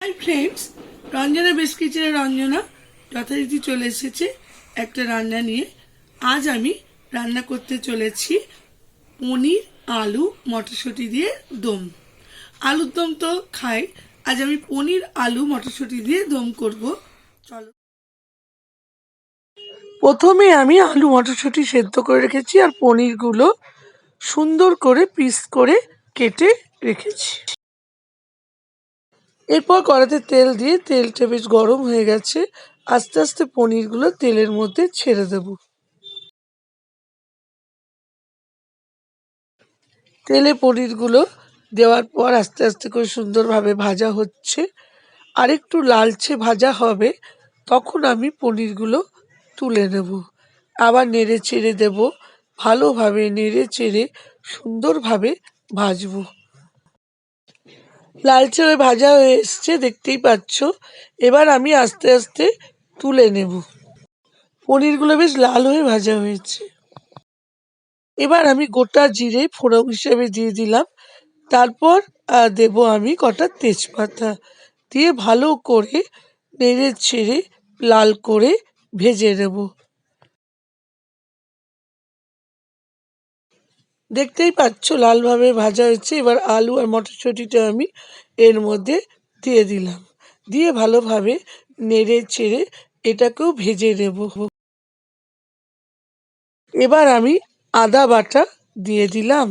Hi friends, Ranjana বেশ কিচেনের রঞ্জনা যথারীতি চলে এসেছে একটা রান্না নিয়ে। আজ আমি রান্না করতে চলেছি পনির, আলু, মটরশুঁটি দিয়ে দম। আলুর দম তো খাই, আজ আমি পনির, আলু, মটরশুঁটি দিয়ে দম করব। চলো, প্রথমে আমি আলু মটরশুঁটি সেদ্ধ করে রেখেছি আর পনিরগুলো সুন্দর করে পিস করে কেটে রেখেছি। এরপর কড়াতে তেল দিয়ে তেলটা বেশ গরম হয়ে গেছে, আস্তে আস্তে পনিরগুলো তেলের মধ্যে ছেড়ে দেব। তেলে পনিরগুলো দেওয়ার পর আস্তে আস্তে করে সুন্দরভাবে ভাজা হচ্ছে, আর একটু লালচে ভাজা হবে, তখন আমি পনিরগুলো তুলে নেব। আবার নেড়ে চেড়ে দেব, ভালোভাবে নেড়ে চেড়ে সুন্দরভাবে ভাজবো। লালচে হয়ে ভাজা হয়ে এসছে, দেখতেই পাচ্ছ। এবার আমি আস্তে আস্তে তুলে নেব। পনিরগুলো বেশ লাল হয়ে ভাজা হয়েছে। এবার আমি গোটা জিরে ফোড়ন হিসেবে দিয়ে দিলাম। তারপর দেব আমি কটা তেজপাতা, দিয়ে ভালো করে নেড়ে ছেড়ে লাল করে ভেজে নেব। দেখতেই পাচ্ছ লালভাবে ভাজা হয়েছে। এবার আলু আর মটরশুঁটিটা আমি এর মধ্যে দিয়ে দিলাম, দিয়ে ভালোভাবে নেড়ে ছেড়ে এটাকেও ভেজে নেব। এবার আমি আদা বাটা দিয়ে দিলাম,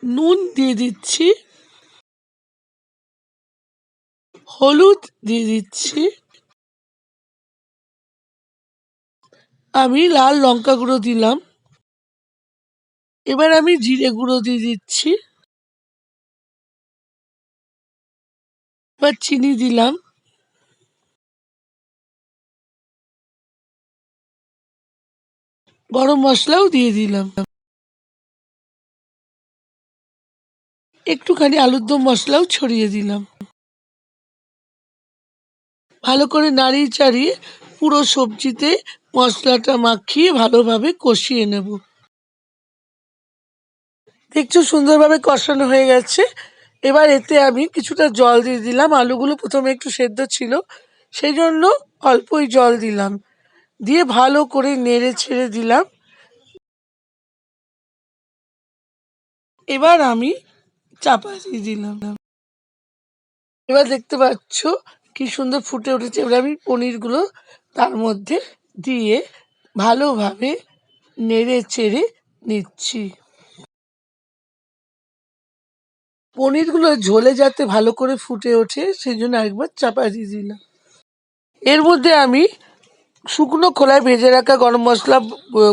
নুন দিয়ে দিচ্ছি, হলুদ দিয়ে দিচ্ছি, আমি লাল লঙ্কা গুঁড়ো দিলাম। এবার আমি জিরে গুঁড়ো দিয়ে দিচ্ছি, এবার চিনি দিলাম, গরম মশলাও দিয়ে দিলাম, একটুখানি আলুর দম মশলাও ছড়িয়ে দিলাম। ভালো করে নাড়িয়ে চাড়িয়ে পুরো সবজিতে মশলাটা মাখিয়ে ভালোভাবে কষিয়ে নেব। দেখছো সুন্দরভাবে কষানো হয়ে গেছে। এবার এতে আমি কিছুটা জল দিয়ে দিলাম। আলুগুলো প্রথমে একটু সেদ্ধ ছিল, সেই জন্য অল্পই জল দিলাম, দিয়ে ভালো করে নেড়ে ছেড়ে দিলাম। এবার আমি চাপা দিয়ে দিলাম। এবার দেখতে পাচ্ছ কি সুন্দর ফুটে উঠেছে। এবার আমি পনিরগুলো তার মধ্যে দিয়ে ভালোভাবে নেড়ে চেড়ে নিচ্ছি। পনিরগুলো ঝোলে যাতে ভালো করে ফুটে ওঠে, সেই জন্য আরেকবার চাপা দিয়ে দিলাম। এর মধ্যে আমি শুকনো খোলায় ভেজে রাখা গরম মশলা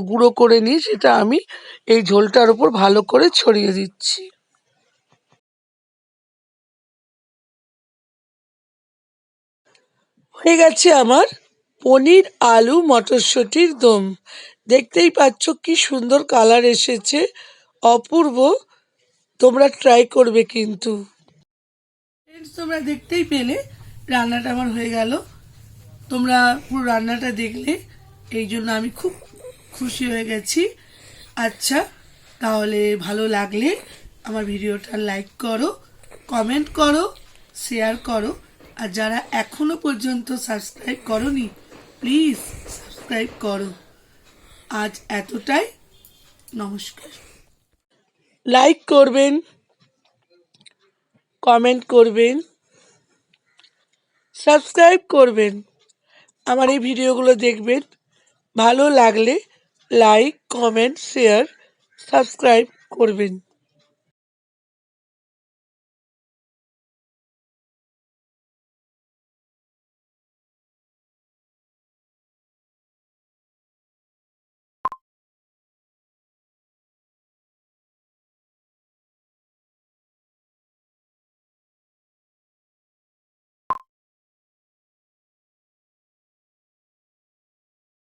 গুঁড়ো করে নিই, সেটা আমি এই ঝোলটার উপর ভালো করে ছড়িয়ে দিচ্ছি। হয়ে গেছে আমার পনির, আলু, মটরশুঁটির দম। দেখতেই পাচ্ছ কি সুন্দর কালার এসেছে, অপূর্ব। তোমরা ট্রাই করবে কিন্তু। তোমরা দেখতেই পেলে রান্নাটা আমার হয়ে গেল। তোমরা পুরো রান্নাটা দেখলে, এই জন্য আমি খুব খুশি হয়ে গেছি। আচ্ছা, তাহলে ভালো লাগলে আমার ভিডিওটা লাইক করো, কমেন্ট করো, শেয়ার করো, আর যারা এখনো পর্যন্ত সাবস্ক্রাইব করোনি প্লিজ সাবস্ক্রাইব করো। আজ এতটাই, নমস্কার। লাইক করবেন, কমেন্ট করবেন, সাবস্ক্রাইব করবেন, আমার এই ভিডিওগুলো দেখবেন। ভালো লাগলে লাইক, কমেন্ট, শেয়ার, সাবস্ক্রাইব করবেন।